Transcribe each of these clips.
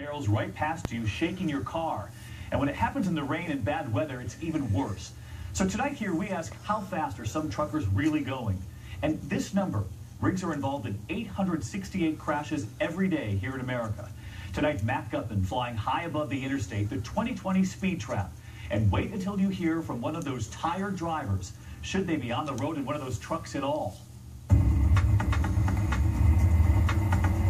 barrels right past you, shaking your car. And when it happens in the rain and bad weather, it's even worse. So tonight here, we ask, how fast are some truckers really going? And this number, rigs are involved in 868 crashes every day here in America. Tonight, Matt Gutman flying high above the interstate, the 2020 speed trap. And wait until you hear from one of those tired drivers, should they be on the road in one of those trucks at all.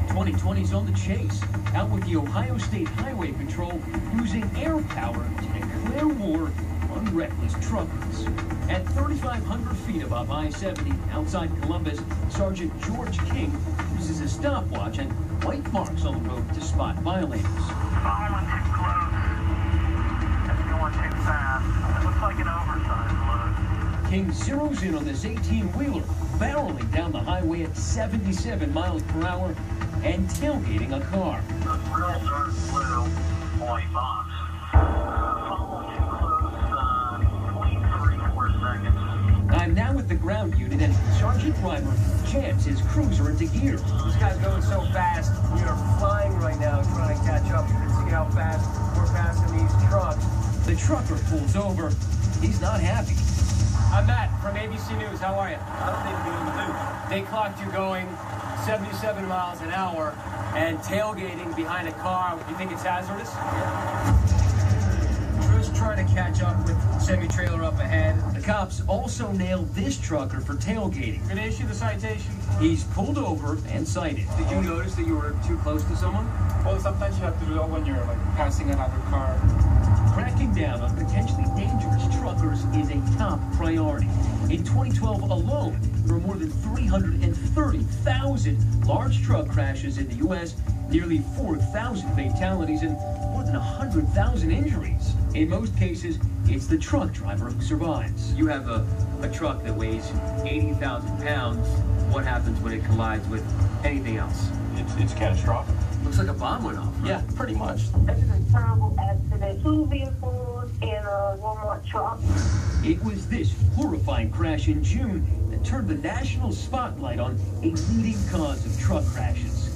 2020's on the chase, out with the Ohio State Highway Patrol using air power to declare war on reckless truckers. At 3,500 feet above I-70 outside Columbus, Sergeant George King uses a stopwatch and white marks on the road to spot violators. Following too close. It's going too fast. It looks like an oversized load. King zeroes in on this 18-wheeler, barreling down the highway at 77 miles per hour and tailgating a car. The real dark blue white box. Following too close, 0.34 seconds. I'm now with the ground unit, and Sergeant Reimer jams his cruiser into gear. This guy's going so fast. We are flying right now, trying to catch up. You can see how fast we're passing these trucks. The trucker pulls over. He's not happy. I'm Matt from ABC News. How are you? I don't think we're in the loop. They clocked you going 77 miles an hour and tailgating behind a car. You think it's hazardous? Crew's trying to catch up with semi-trailer up ahead. The cops also nailed this trucker for tailgating. Going to issue the citation. He's pulled over and cited. Did you notice that you were too close to someone? Well, sometimes you have to do that when you're passing another car. Cracking down on potentially dangerous truckers is a top priority. In 2012 alone, there were more than 330,000 large truck crashes in the U.S., nearly 4,000 fatalities, and more than 100,000 injuries. In most cases, it's the truck driver who survives. You have a truck that weighs 80,000 pounds. What happens when it collides with anything else? It's catastrophic. Looks like a bomb went off. Yeah, pretty much. This is a terrible accident. 2 vehicles and a Walmart truck. It was this horrifying crash in June that turned the national spotlight on a leading cause of truck crashes: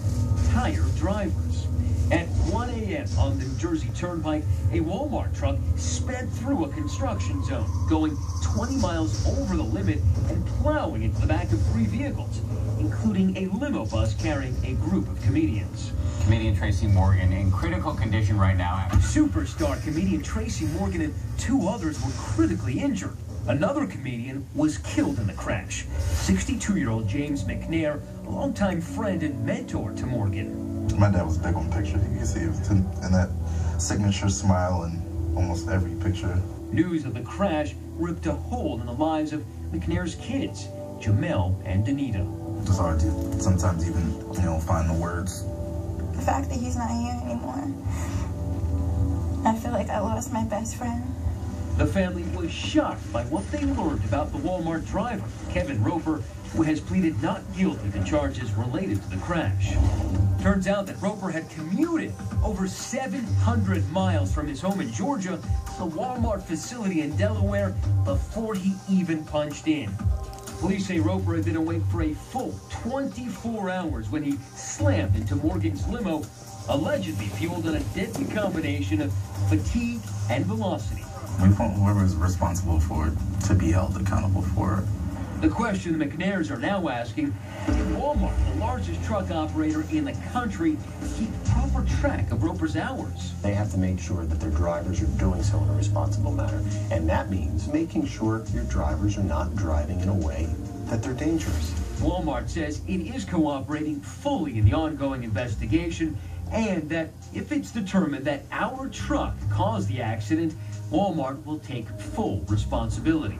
tired drivers. At 1 a.m. on the New Jersey Turnpike, a Walmart truck sped through a construction zone, going 20 miles over the limit and plowing into the back of 3 vehicles, including a limo bus carrying a group of comedians. Comedian Tracy Morgan in critical condition right now. Superstar comedian Tracy Morgan and 2 others were critically injured. Another comedian was killed in the crash. 62-year-old James McNair, a longtime friend and mentor to Morgan. My dad was big on pictures. You can see it in that signature smile in almost every picture. News of the crash ripped a hole in the lives of McNair's kids, Jamel and Danita. It's hard to sometimes even, find the words. The fact that he's not here anymore, I feel like I lost my best friend. The family was shocked by what they learned about the Walmart driver, Kevin Roper, who has pleaded not guilty to charges related to the crash. Turns out that Roper had commuted over 700 miles from his home in Georgia to the Walmart facility in Delaware before he even punched in. Police say Roper had been awake for a full 24 hours when he slammed into Morgan's limo, allegedly fueled on a deadly combination of fatigue and velocity. We want whoever is responsible for it to be held accountable for it. The question the McNairs are now asking: can Walmart, the largest truck operator in the country, keep proper track of Roper's hours? They have to make sure that their drivers are doing so in a responsible manner. And that means making sure your drivers are not driving in a way that they're dangerous. Walmart says it is cooperating fully in the ongoing investigation, and that if it's determined that our truck caused the accident, Walmart will take full responsibility.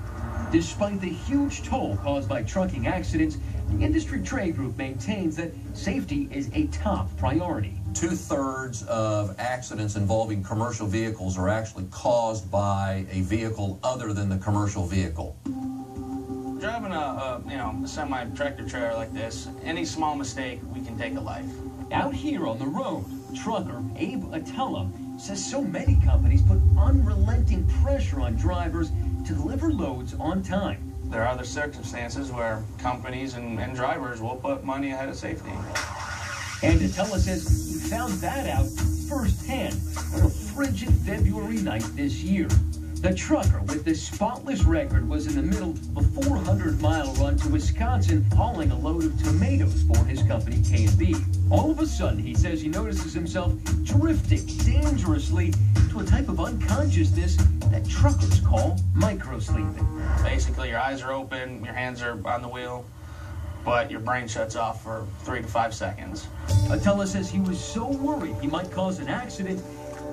Despite the huge toll caused by trucking accidents, the industry trade group maintains that safety is a top priority. 2/3 of accidents involving commercial vehicles are actually caused by a vehicle other than the commercial vehicle. Driving a semi-tractor trailer like this, any small mistake, we can take a life. Out here on the road, trucker Abe Atella says so many companies put unrelenting pressure on drivers to deliver loads on time. There are other circumstances where companies and drivers will put money ahead of safety. And Atella says he found that out firsthand on a frigid February night this year. The trucker with the spotless record was in the middle of a 400-mile run to Wisconsin hauling a load of tomatoes for his company K&B. All of a sudden, he says he notices himself drifting dangerously to a type of unconsciousness that truckers call microsleeping. Basically, your eyes are open, your hands are on the wheel, but your brain shuts off for 3 to 5 seconds. Attella says he was so worried he might cause an accident,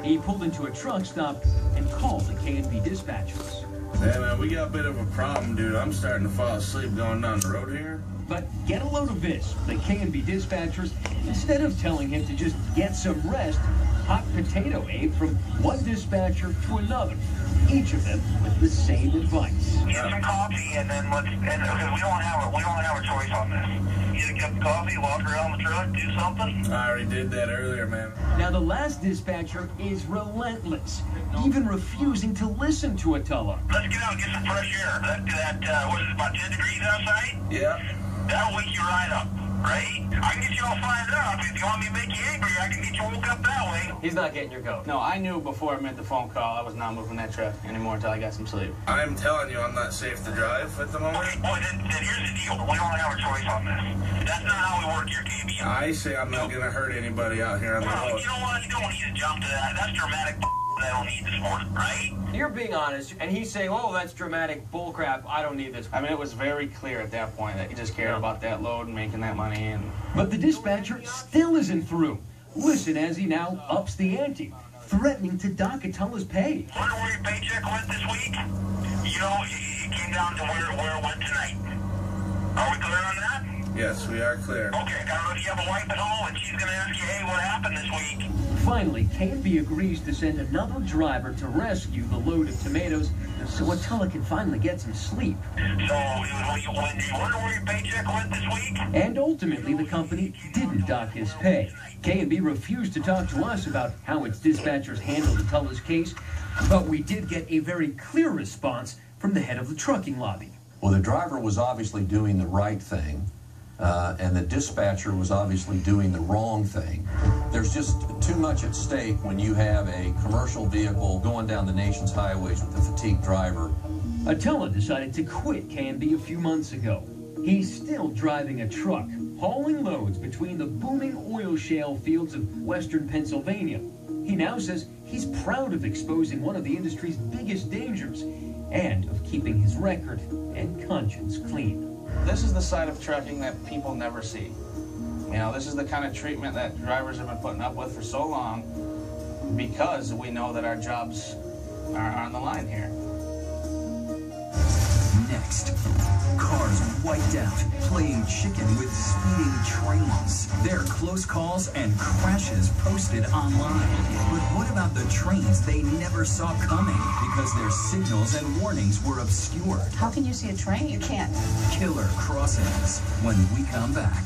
he pulled into a truck stop and called the K&B dispatchers. Man, we got a bit of a problem, dude. I'm starting to fall asleep going down the road here. But get a load of this. The K&B dispatchers, instead of telling him to just get some rest, hot potato Abe from one dispatcher to another, each of them with the same advice. Get some coffee and then because we don't have a choice on this. Get a cup of coffee, walk around the truck, do something. I already did that earlier, man. Now the last dispatcher is relentless, even refusing to listen to Attella. Let's get out and get some fresh air. What is it, about 10 degrees outside? Yeah. That'll wake you right up, right? I can get you all fired up. If you want me to make you angry, I can get you woke up that way. He's not getting your goat. No, I knew before I made the phone call I was not moving that truck anymore until I got some sleep. I'm telling you, I'm not safe to drive at the moment. Okay, boy, then here's the deal. We don't have a choice on this. That's not how we work here, KB. I say I'm not going to hurt anybody out here on the road. You know what? You don't need to jump to that. That's dramatic I don't need this morning, right? You're being honest, and he's saying, oh, that's dramatic bullcrap. I don't need this. I mean, it was very clear at that point that he just cared about that load and making that money. And But the dispatcher still isn't through. Listen as he now ups the ante, threatening to dock Attella's pay. Wonder where your paycheck went this week? You know, it came down to where it went tonight. Are we clear on that? Yes, we are clear. Okay, I don't know if you have a wife at home and she's going to ask you, hey, what happened this week? Finally, K&B agrees to send another driver to rescue the load of tomatoes so Attella can finally get some sleep. So, you wonder where your paycheck went this week? And ultimately, the company didn't dock his pay. K&B refused to talk to us about how its dispatchers handled Attella's case, but we did get a very clear response from the head of the trucking lobby. Well, the driver was obviously doing the right thing. And the dispatcher was obviously doing the wrong thing. There's just too much at stake when you have a commercial vehicle going down the nation's highways with a fatigued driver. Attella decided to quit K&B a few months ago. He's still driving a truck, hauling loads between the booming oil shale fields of western Pennsylvania. He now says he's proud of exposing one of the industry's biggest dangers and of keeping his record and conscience clean. this is the side of trucking that people never see. You know, this is the kind of treatment that drivers have been putting up with for so long because we know that our jobs are on the line here. Next, cars wiped out, playing chicken with speeding trains. Their close calls and crashes posted online. But what about the trains they never saw coming because their signals and warnings were obscured? How can you see a train? You can't. Killer crossings when we come back.